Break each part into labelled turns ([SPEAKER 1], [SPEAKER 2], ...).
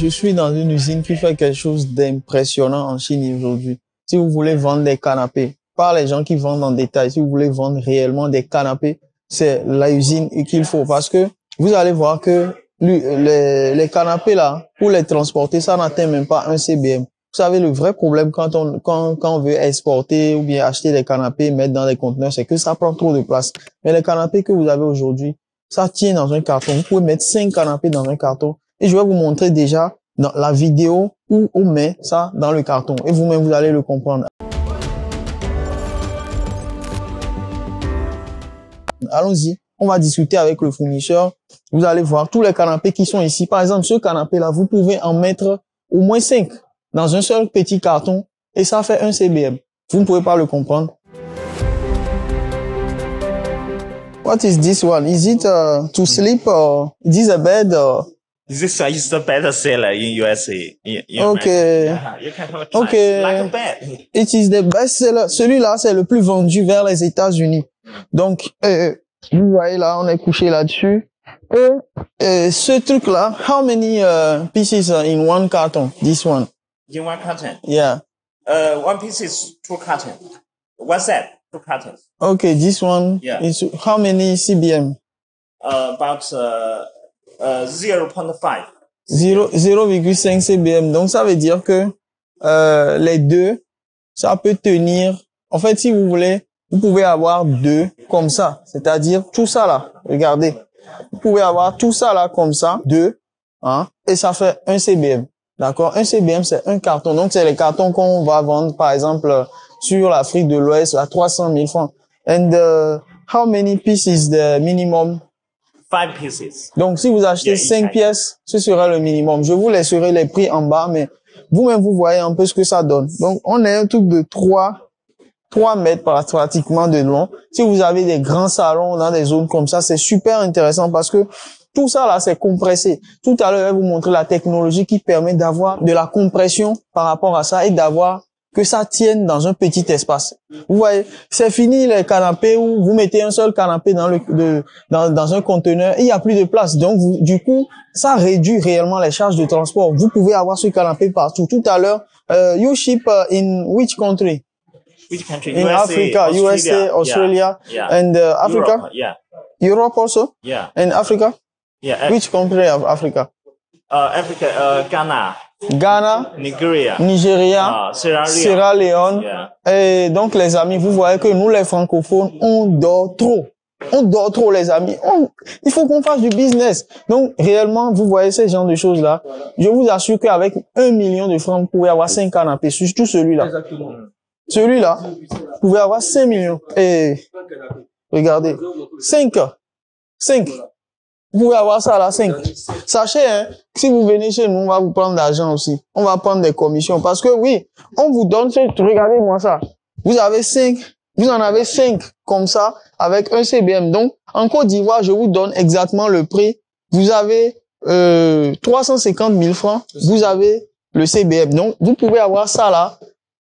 [SPEAKER 1] je suis dans une usine qui fait quelque chose d'impressionnant en Chine aujourd'hui. Si vous voulez vendre des canapés, pas les gens qui vendent en détail, si vous voulez vendre réellement des canapés, c'est la usine qu'il faut parce que vous allez voir que les canapés là, pour les transporter, ça n'atteint même pas un CBM. Vous savez, le vrai problème quand on veut exporter ou bien acheter des canapés, mettre dans des conteneurs, c'est que ça prend trop de place. Mais les canapés que vous avez aujourd'hui, ça tient dans un carton. Vous pouvez mettre 5 canapés dans un carton. Et je vais vous montrer déjà dans la vidéo où on met ça dans le carton. Et vous-même, vous allez le comprendre. Allons-y. On va discuter avec le fournisseur. Vous allez voir tous les canapés qui sont ici. Par exemple, ce canapé-là, vous pouvez en mettre au moins 5 dans un seul petit carton et ça fait un CBM. Vous ne pouvez pas le comprendre. What is this one? Is it to sleep or is it a bed?
[SPEAKER 2] This is the best seller in USA.
[SPEAKER 1] Okay.
[SPEAKER 2] You can try
[SPEAKER 1] Okay.
[SPEAKER 2] like a bed.
[SPEAKER 1] It is the best seller. Celui-là, c'est le plus vendu vers les États-Unis. Donc, vous voyez là, on est couché là-dessus. Et ce truc-là, how many pieces in one carton? This one.
[SPEAKER 2] In one carton.
[SPEAKER 1] Yeah.
[SPEAKER 2] One piece is 2 carton. One set, 2 cartons.
[SPEAKER 1] Okay, this one
[SPEAKER 2] Yeah.
[SPEAKER 1] is how many CBM?
[SPEAKER 2] About 0.5.
[SPEAKER 1] 0,5 CBM. Donc, ça veut dire que les deux, ça peut tenir. En fait, si vous voulez, vous pouvez avoir 2 comme ça. C'est-à-dire tout ça là. Regardez. Vous pouvez avoir tout ça là comme ça. 2. Hein, et ça fait 1 CBM. D'accord? 1 CBM, c'est un carton. Donc, c'est les cartons qu'on va vendre, par exemple, sur l'Afrique de l'Ouest à 300 000 francs. And how many pieces is the minimum?
[SPEAKER 2] 5 pieces.
[SPEAKER 1] Donc, si vous achetez
[SPEAKER 2] Yeah,
[SPEAKER 1] 5
[SPEAKER 2] exactly.
[SPEAKER 1] pièces, ce sera le minimum. Je vous laisserai les prix en bas, mais vous-même, vous voyez un peu ce que ça donne. Donc, on a un truc de 3 mètres pratiquement de long. Si vous avez des grands salons dans des zones comme ça, c'est super intéressant parce que tout ça là, c'est compressé. Tout à l'heure, je vais vous montrer la technologie qui permet d'avoir de la compression par rapport à ça et d'avoir que ça tienne dans un petit espace. Vous voyez, c'est fini les canapés où vous mettez un seul canapé dans un conteneur et il n'y a plus de place. Donc, du coup, ça réduit réellement les charges de transport. Vous pouvez avoir ce canapé partout. Tout à l'heure, you ship in which country?
[SPEAKER 2] Which country?
[SPEAKER 1] In Africa, USA, Australia,
[SPEAKER 2] Yeah.
[SPEAKER 1] and Africa?
[SPEAKER 2] Europe, yeah.
[SPEAKER 1] Europe also?
[SPEAKER 2] Yeah.
[SPEAKER 1] And Africa?
[SPEAKER 2] Yeah.
[SPEAKER 1] Which country of Africa?
[SPEAKER 2] Africa, Ghana,
[SPEAKER 1] Ghana,
[SPEAKER 2] Nigeria,
[SPEAKER 1] Nigeria,
[SPEAKER 2] Sierra Leone.
[SPEAKER 1] Sierra Leone.
[SPEAKER 2] Yeah.
[SPEAKER 1] Et donc, les amis, vous voyez que nous, les francophones, on dort trop. On dort trop, les amis. Il faut qu'on fasse du business. Donc, réellement, vous voyez ces genres de choses-là. Je vous assure qu'avec 1 million de francs, vous pouvez avoir 5 canapés, surtout celui-là.
[SPEAKER 3] Exactement.
[SPEAKER 1] Celui-là, vous pouvez avoir 5 millions. Et regardez, 5. Vous pouvez avoir ça là, 5. Sachez, hein, si vous venez chez nous, on va vous prendre l'argent aussi. On va prendre des commissions. Parce que oui, on vous donne regardez-moi ça. Vous en avez 5 comme ça, avec un CBM. Donc, en Côte d'Ivoire, je vous donne exactement le prix. Vous avez 350 000 francs. Vous avez le CBM. Donc, vous pouvez avoir ça là,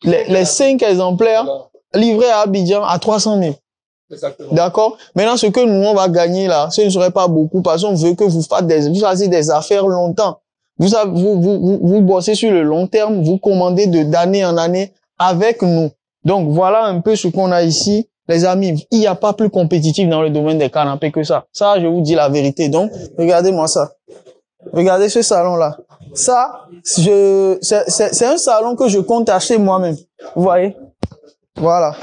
[SPEAKER 1] les 5 exemplaires livrés à Abidjan à 300 000.
[SPEAKER 3] Exactement.
[SPEAKER 1] D'accord? Maintenant, ce que nous, on va gagner là, ce ne serait pas beaucoup parce qu'on veut que vous fassiez des affaires longtemps. Vous bossez sur le long terme, vous commandez d'année en année avec nous. Donc, voilà un peu ce qu'on a ici. Les amis, il n'y a pas plus compétitif dans le domaine des canapés que ça. Ça, je vous dis la vérité. Donc, regardez-moi ça. Regardez ce salon-là. Ça, c'est un salon que je compte acheter moi-même. Vous voyez? Voilà.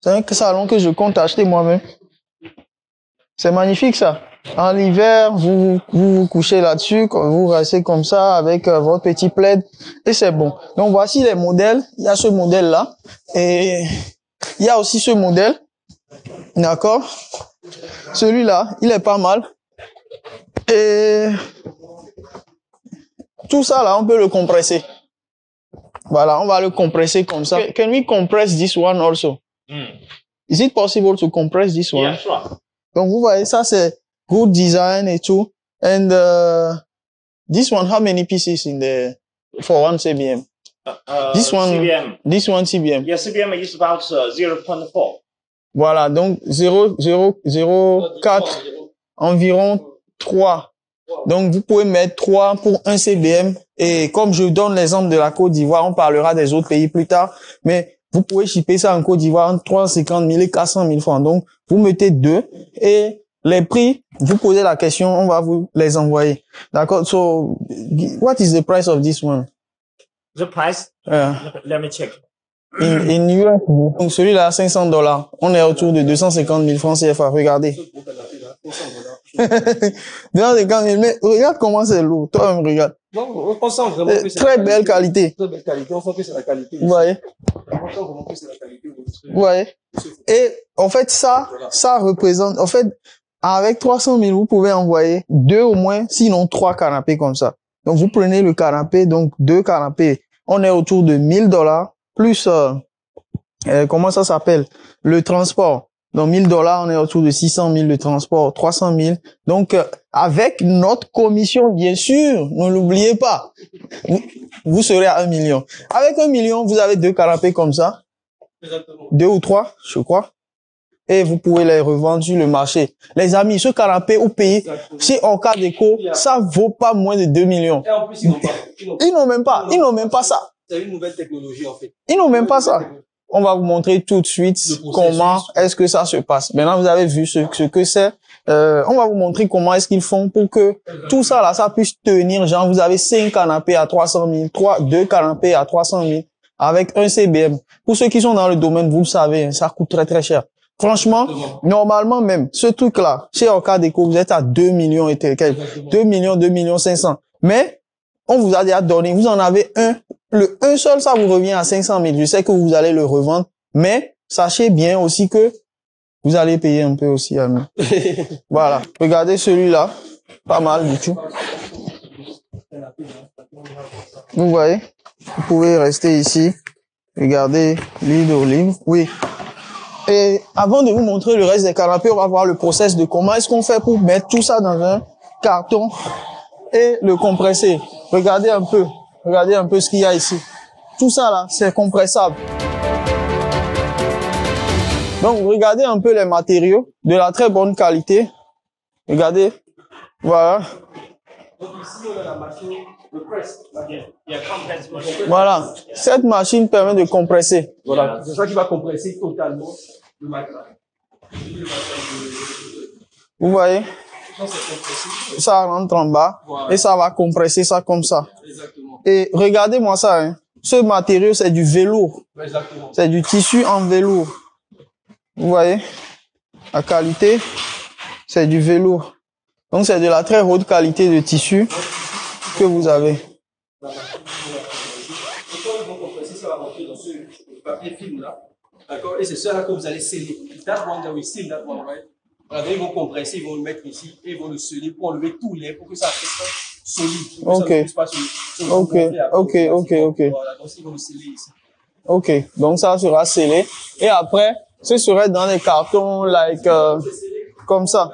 [SPEAKER 1] C'est un salon que je compte acheter moi-même. C'est magnifique, ça. En hiver, vous couchez là-dessus, vous restez comme ça avec votre petit plaid et c'est bon. Donc, voici les modèles. Il y a ce modèle-là et il y a aussi ce modèle. D'accord? Celui-là, il est pas mal. Et tout ça, là, on peut le compresser. Voilà, on va le compresser comme ça. Can we compress this one also? Is it possible to compress this one?
[SPEAKER 2] Yeah, sure.
[SPEAKER 1] Donc, vous voyez, ça, c'est good design et tout. And this one, how many pieces for one CBM? This one,
[SPEAKER 2] CBM.
[SPEAKER 1] This one CBM.
[SPEAKER 2] Yeah, CBM is about 0.4.
[SPEAKER 1] Voilà, donc 0,04, environ 3 Donc, vous pouvez mettre 3 pour un CBM. Et comme je donne l'exemple de la Côte d'Ivoire, on parlera des autres pays plus tard. Mais vous pouvez shipper ça en Côte d'Ivoire entre 350 000 et 400 000 francs. Donc, vous mettez 2 et les prix, vous posez la question, on va vous les envoyer. D'accord? So, what is the price of this one?
[SPEAKER 2] The price, let me check.
[SPEAKER 1] In US, donc celui-là, $500. On est autour de 250 000 francs CFA. Regardez. 250 000. Mais regarde comment c'est lourd. Toi-même, regarde.
[SPEAKER 3] Non, on sent vraiment que c'est
[SPEAKER 1] très belle qualité.
[SPEAKER 3] Très belle qualité. On sent que c'est la qualité.
[SPEAKER 1] Vous voyez?
[SPEAKER 3] On sent vraiment que c'est la qualité.
[SPEAKER 1] Vous voyez? Et, en fait, ça représente, en fait, avec 300 000, vous pouvez envoyer 2 au moins, sinon 3 canapés comme ça. Donc, vous prenez le canapé, donc 2 canapés. On est autour de $1,000 plus, comment ça s'appelle? Le transport. Donc, $1,000, on est autour de 600 000 de transport, 300 000. Donc, avec notre commission, bien sûr, ne l'oubliez pas. Vous serez à 1 million. Avec 1 million, vous avez 2 canapés comme ça.
[SPEAKER 3] Exactement.
[SPEAKER 1] 2 ou 3, je crois. Et vous pouvez les revendre sur le marché. Les amis, ce canapé ou payé chez Orca Déco, ça vaut pas moins de 2 millions.
[SPEAKER 3] Et en plus, ils n'ont pas.
[SPEAKER 1] Ils n'ont même pas ça.
[SPEAKER 3] C'est une nouvelle technologie, en fait.
[SPEAKER 1] Ils n'ont même pas ça. On va vous montrer tout de suite comment est-ce que ça se passe. Maintenant, vous avez vu ce que c'est. On va vous montrer comment est-ce qu'ils font pour que tout ça là, ça puisse tenir. Genre, vous avez 5 canapés à 300 000, 2 canapés à 300 000 avec un CBM. Pour ceux qui sont dans le domaine, vous le savez, ça coûte très très cher. Franchement, normalement même, ce truc-là, chez Orca Déco, vous êtes à 2 millions et quelques. 2 millions, 2 millions 500. Mais, on vous a déjà donné, vous en avez un. Le un seul, ça vous revient à 500 000. Je sais que vous allez le revendre, mais sachez bien aussi que vous allez payer un peu aussi à nous. Voilà. Regardez celui-là. Pas mal du tout. Vous voyez? Vous pouvez rester ici. Regardez l'huile d'olive. Oui. Et avant de vous montrer le reste des canapés, on va voir le process de comment est-ce qu'on fait pour mettre tout ça dans un carton et le compresser. Regardez un peu ce qu'il y a ici. Tout ça là, c'est compressable. Donc, regardez un peu les matériaux de la très bonne qualité. Regardez. Voilà.
[SPEAKER 3] Donc ici, on a la machine de presse.
[SPEAKER 1] Voilà. Cette machine permet de compresser.
[SPEAKER 3] Voilà. C'est ça qui va compresser totalement le matelas.
[SPEAKER 1] Vous voyez? Ça rentre en bas et ça va compresser ça comme ça.
[SPEAKER 3] Exactement.
[SPEAKER 1] Et regardez-moi ça. Hein. Ce matériau, c'est du velours.
[SPEAKER 3] Exactement.
[SPEAKER 1] C'est du tissu en velours. Vous voyez? La qualité, c'est du velours. Donc, c'est de la très haute qualité de tissu que vous avez.
[SPEAKER 3] Quand ils vont compresser, ça va rentrer dans ce papier film là. D'accord? Et c'est ça là que vous allez sceller. That one that we seal, that one, right? Voilà, ils vont compresser, ils vont le mettre ici et ils vont le sceller pour enlever tout l'air pour que ça reste solide.
[SPEAKER 1] Ok. Ok.
[SPEAKER 3] Voilà, donc ils vont le sceller ici.
[SPEAKER 1] Ok. Donc, ça sera scellé. Et après, ce serait dans des cartons, like, comme ça.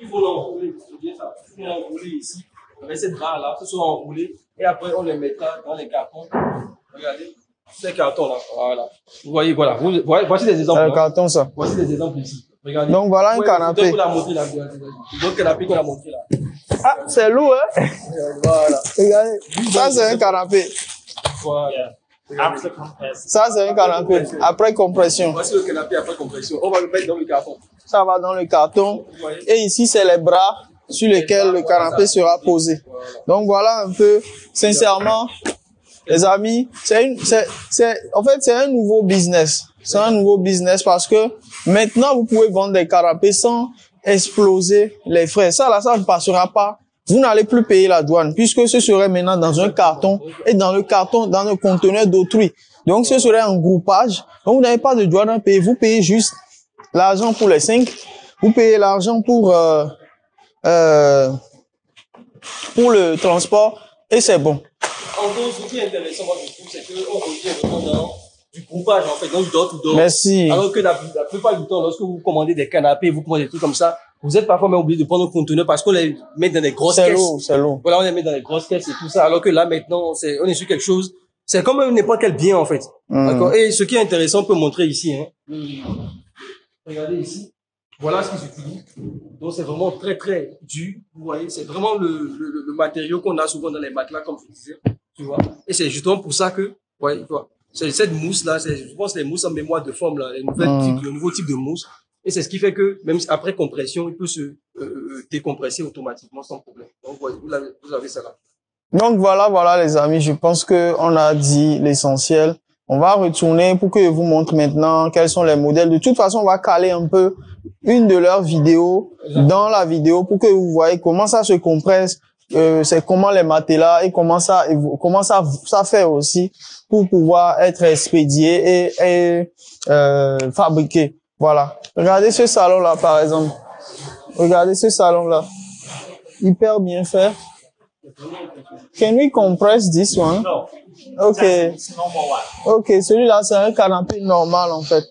[SPEAKER 3] Il faut l'enrouler, c'est bien ça. Il faut l'enrouler ici, avec cette barre-là, ce soit enroulé, et après on les mettra dans les cartons. Regardez, ces cartons-là, voilà. Vous voyez, voilà. Voici des exemples.
[SPEAKER 1] Carton, ça.
[SPEAKER 3] Voici des exemples ici. Regardez.
[SPEAKER 1] Donc voilà un canapé.
[SPEAKER 3] Donc canapé qu'on a montré là.
[SPEAKER 1] Ah, c'est lourd, hein?
[SPEAKER 3] Voilà.
[SPEAKER 1] Regardez. Ça, c'est un canapé.
[SPEAKER 3] Voilà.
[SPEAKER 2] After compress.
[SPEAKER 1] Ça, c'est un canapé. Après compression.
[SPEAKER 3] Voici le canapé après compression. On va le mettre dans le carton.
[SPEAKER 1] Ça va dans le carton. Et ici, c'est les bras sur lesquels le canapé sera posé. Donc voilà un peu, sincèrement, les amis, en fait, c'est un nouveau business. C'est un nouveau business parce que maintenant, vous pouvez vendre des canapés sans exploser les frais. Ça, là, ça ne passera pas. Vous n'allez plus payer la douane puisque ce serait maintenant dans un carton et dans le carton, dans le conteneur d'autrui. Donc, ce serait un groupage. Donc, vous n'avez pas de douane à payer. Vous payez juste l'argent pour les 5. Vous payez l'argent pour le transport et c'est bon.
[SPEAKER 3] En gros, ce qui est intéressant, moi, je trouve, c'est qu'on revient dans du groupage, en fait, dans du door-to-door.
[SPEAKER 1] Merci.
[SPEAKER 3] Alors que la plupart du temps, lorsque vous commandez des canapés, vous commandez des trucs comme ça, vous êtes parfois même obligé de prendre un conteneur parce qu'on les met dans des grosses caisses.
[SPEAKER 1] C'est lourd.
[SPEAKER 3] Voilà, on les met dans des grosses caisses et tout ça. Alors que là, maintenant, on est sur quelque chose, c'est comme n'importe quel bien, en fait. D'accord? Et ce qui est intéressant, on peut montrer ici, hein. Regardez ici. Voilà ce qui s'utilise. Donc, c'est vraiment très, très dur. Vous voyez, c'est vraiment le matériau qu'on a souvent dans les matelas, comme je disais. Tu vois. Et c'est justement pour ça que, ouais, tu vois, c'est cette mousse-là, je pense les mousses en mémoire de forme, là, le nouveau type de mousse. Et c'est ce qui fait que, même après compression, il peut se décompresser automatiquement sans problème. Donc, vous avez ça là.
[SPEAKER 1] Donc voilà les amis, je pense que on a dit l'essentiel. On va retourner pour que je vous montre maintenant quels sont les modèles. De toute façon, on va caler un peu une de leurs vidéos dans la vidéo pour que vous voyez comment ça se compresse, c'est comment les matelas et comment ça fait aussi pour pouvoir être expédié et fabriqué. Voilà. Regardez ce salon là par exemple. Regardez ce salon là. Hyper bien fait. Can we compress this one?
[SPEAKER 2] No.
[SPEAKER 1] Okay.
[SPEAKER 2] It's normal one.
[SPEAKER 1] Okay, celui-là, c'est un canapé normal, en fait.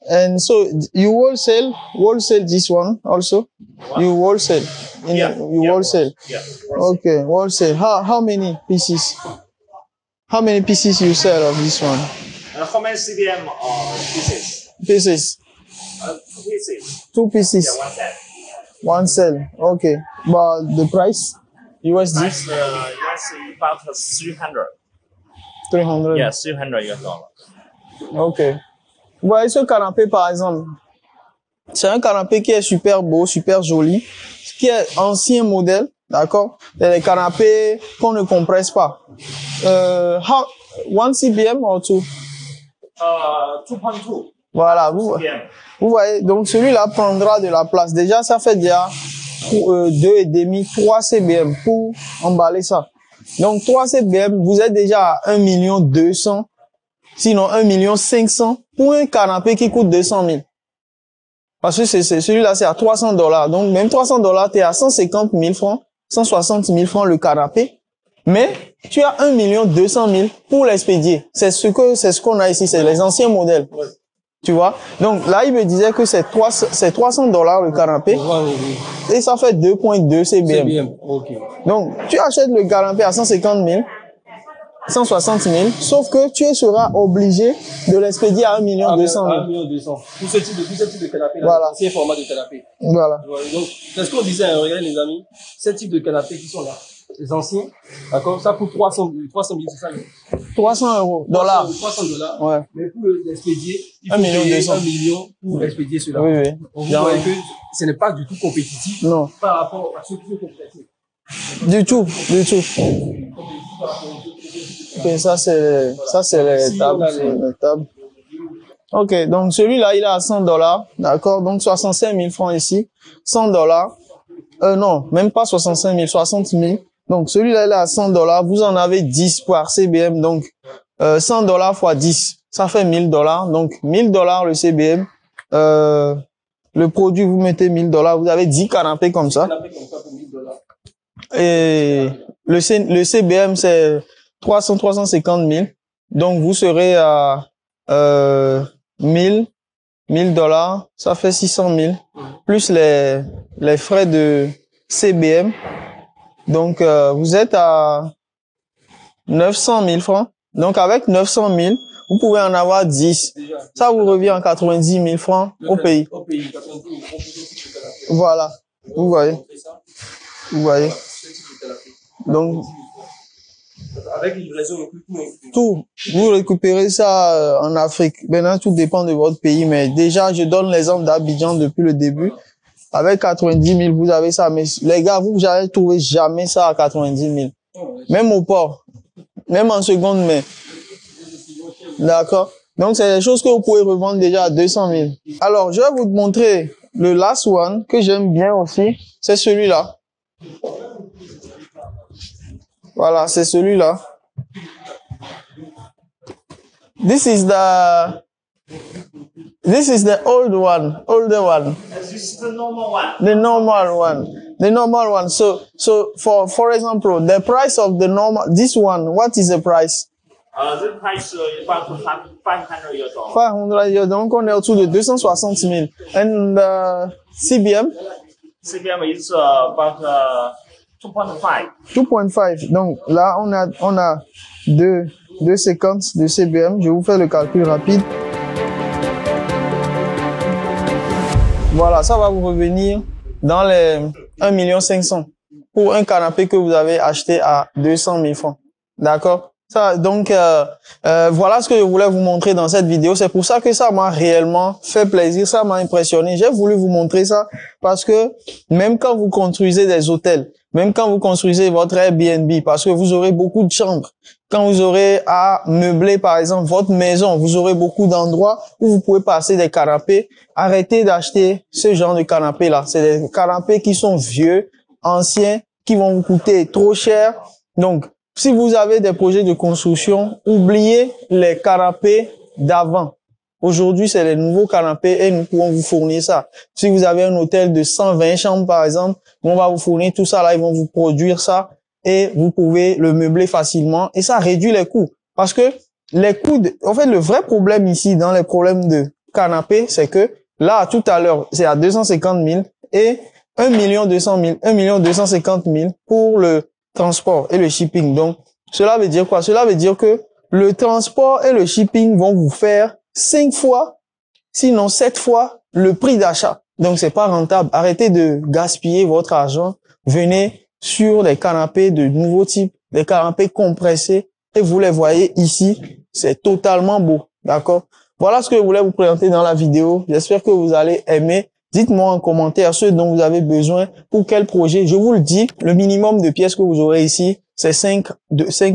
[SPEAKER 1] And so, you wholesale this one also?
[SPEAKER 2] What?
[SPEAKER 1] You wholesale? You wholesale?
[SPEAKER 2] Yeah.
[SPEAKER 1] Okay, wholesale. How many pieces? How many pieces you sell of this one?
[SPEAKER 2] How many CBM pieces?
[SPEAKER 1] Pieces.
[SPEAKER 2] 2 pieces.
[SPEAKER 1] 2 pieces.
[SPEAKER 2] Yeah, one set.
[SPEAKER 1] One sell. Okay. But the price? USD?
[SPEAKER 2] That's about 300.
[SPEAKER 1] 300.
[SPEAKER 2] Yeah, $300.
[SPEAKER 1] Ok. Vous voyez ce canapé, par exemple. C'est un canapé qui est super beau, super joli, qui est ancien modèle, d'accord? C'est des canapés qu'on ne compresse pas. One CBM or two?
[SPEAKER 2] 2.2
[SPEAKER 1] Voilà,
[SPEAKER 2] CBM.
[SPEAKER 1] vous voyez. Donc, celui-là prendra de la place. Déjà, ça fait déjà 2,5, 3 CBM pour emballer ça. Donc, 3 CBM, vous êtes déjà à 1 200 000, sinon 1 500 000 pour un canapé qui coûte 200 000. Parce que celui-là, c'est à $300. Donc, même $300, t'es à 150 000 francs, 160 000 francs le canapé. Mais, tu as 1 200 000 pour l'expédier. C'est ce qu'on a ici, c'est les anciens modèles.
[SPEAKER 3] Ouais.
[SPEAKER 1] Tu vois? Donc, là, il me disait que c'est $300 le canapé. Et ça fait 2.2 CBM.
[SPEAKER 3] CBM, ok.
[SPEAKER 1] Donc, tu achètes le canapé à 150 000, 160 000, sauf que tu seras obligé de l'expédier à 1 200 000.
[SPEAKER 3] 1 200 000. Pour ce type de canapé, là,
[SPEAKER 1] Voilà.
[SPEAKER 3] c'est format de canapé.
[SPEAKER 1] Voilà.
[SPEAKER 3] Donc, c'est ce qu'on disait, hein, regardez les amis, ce type de canapés qui sont là, les anciens, d'accord, ça coûte 300 000, c'est ça?
[SPEAKER 1] 300 €, dollars.
[SPEAKER 3] 300 $.
[SPEAKER 1] Ouais.
[SPEAKER 3] Mais pour l'expédier, il
[SPEAKER 1] 1
[SPEAKER 3] faut
[SPEAKER 1] million
[SPEAKER 3] payer
[SPEAKER 1] 200.
[SPEAKER 3] 1 million pour expédier cela.
[SPEAKER 1] Oui, oui.
[SPEAKER 3] Donc, vous voyez que ce n'est pas du tout compétitif
[SPEAKER 1] Non.
[SPEAKER 3] par rapport à ceux qui sont compressés.
[SPEAKER 1] Du tout. Ok, ça c'est les tables. Ok, donc celui-là, il est à 100 $. D'accord? Donc 65 000 francs ici. 100 $. Non, même pas 65 000, 60 000. Donc celui-là, il est à 100 $. Vous en avez 10 par CBM. Donc 100 $ fois 10, ça fait 1 000 $. Donc 1 000 $ le CBM. Le produit, vous mettez 1 000 $. Vous avez 10 canapés comme ça.
[SPEAKER 3] Canapé comme ça pour 1 000 $.
[SPEAKER 1] Et le CBM, c'est 350 000. Donc, vous serez à 1 000 $. Ça fait 600 000. Plus les frais de CBM. Donc, vous êtes à 900 000 francs. Donc, avec 900 000, vous pouvez en avoir 10. Ça vous revient en 90 000 francs au pays.
[SPEAKER 3] Au pays, 90 000 francs pour ce type de canapé.
[SPEAKER 1] Voilà. Vous voyez. Vous voyez.
[SPEAKER 3] Ce type de canapé.
[SPEAKER 1] Donc,
[SPEAKER 3] avec livraison,
[SPEAKER 1] tout. Vous récupérez ça en Afrique. Maintenant, tout dépend de votre pays. Mais déjà, je donne l'exemple d'Abidjan depuis le début. Avec 90 000, vous avez ça. Mais les gars, vous n'allez trouver jamais ça à 90 000. Même au port. Même en seconde main. D'accord? Donc, c'est des choses que vous pouvez revendre déjà à 200 000. Alors, je vais vous montrer le last one que j'aime bien aussi. C'est celui-là. Voilà, c'est celui-là. This is the older one.
[SPEAKER 2] This is the normal one.
[SPEAKER 1] The normal one. So for example, the price of the normal, this one, what is the price?
[SPEAKER 2] The price is about $500.
[SPEAKER 1] 500, donc on est autour de 260 000. And CBM?
[SPEAKER 2] CBM is about 2.5.
[SPEAKER 1] 2.5. Donc là, on a deux séquences de CBM. Je vous fais le calcul rapide. Voilà, ça va vous revenir dans les 1,5 million pour un canapé que vous avez acheté à 200 000 francs. D'accord? Ça, donc, voilà ce que je voulais vous montrer dans cette vidéo. C'est pour ça que ça m'a réellement fait plaisir, ça m'a impressionné. J'ai voulu vous montrer ça parce que même quand vous construisez des hôtels, même quand vous construisez votre Airbnb, parce que vous aurez beaucoup de chambres, quand vous aurez à meubler, par exemple, votre maison, vous aurez beaucoup d'endroits où vous pouvez passer des canapés. Arrêtez d'acheter ce genre de canapés-là. C'est des canapés qui sont vieux, anciens, qui vont vous coûter trop cher. Donc, si vous avez des projets de construction, oubliez les canapés d'avant. Aujourd'hui, c'est les nouveaux canapés et nous pouvons vous fournir ça. Si vous avez un hôtel de 120 chambres, par exemple, on va vous fournir tout ça là, ils vont vous produire ça et vous pouvez le meubler facilement et ça réduit les coûts. Parce que les coûts, en fait, le vrai problème ici dans les problèmes de canapés, c'est que là, tout à l'heure, c'est à 250 000 et 1 250 000 pour le transport et le shipping. Donc, cela veut dire quoi? Cela veut dire que le transport et le shipping vont vous faire 5 fois, sinon 7 fois le prix d'achat. Donc, c'est pas rentable. Arrêtez de gaspiller votre argent. Venez sur les canapés de nouveaux types, des canapés compressés et vous les voyez ici. C'est totalement beau. D'accord? Voilà ce que je voulais vous présenter dans la vidéo. J'espère que vous allez aimer. Dites-moi en commentaire ce dont vous avez besoin pour quel projet. Je vous le dis, le minimum de pièces que vous aurez ici, c'est 5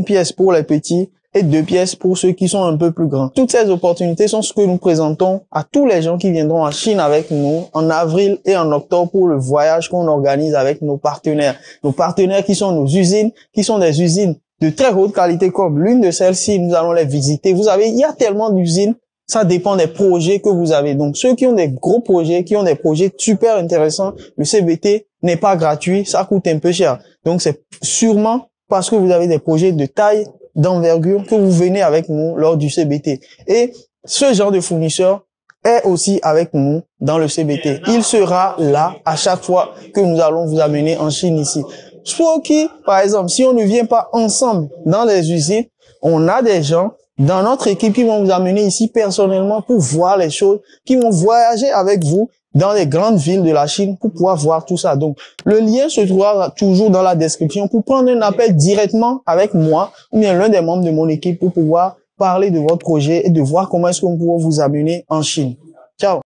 [SPEAKER 1] pièces pour les petits et 2 pièces pour ceux qui sont un peu plus grands. Toutes ces opportunités sont ce que nous présentons à tous les gens qui viendront en Chine avec nous en avril et en octobre pour le voyage qu'on organise avec nos partenaires. Nos partenaires qui sont nos usines, qui sont des usines de très haute qualité comme l'une de celles-ci, nous allons les visiter. Vous savez, il y a tellement d'usines. Ça dépend des projets que vous avez. Donc, ceux qui ont des gros projets, qui ont des projets super intéressants, le CBT n'est pas gratuit, ça coûte un peu cher. Donc, c'est sûrement parce que vous avez des projets de taille, d'envergure, que vous venez avec nous lors du CBT. Et ce genre de fournisseur est aussi avec nous dans le CBT. Il sera là à chaque fois que nous allons vous amener en Chine ici. Soit qui, par exemple, si on ne vient pas ensemble dans les usines, on a des gens dans notre équipe qui vont vous amener ici personnellement pour voir les choses, qui vont voyager avec vous dans les grandes villes de la Chine pour pouvoir voir tout ça. Donc, le lien se trouvera toujours dans la description pour prendre un appel directement avec moi ou bien l'un des membres de mon équipe pour pouvoir parler de votre projet et de voir comment est-ce qu'on peut vous amener en Chine. Ciao!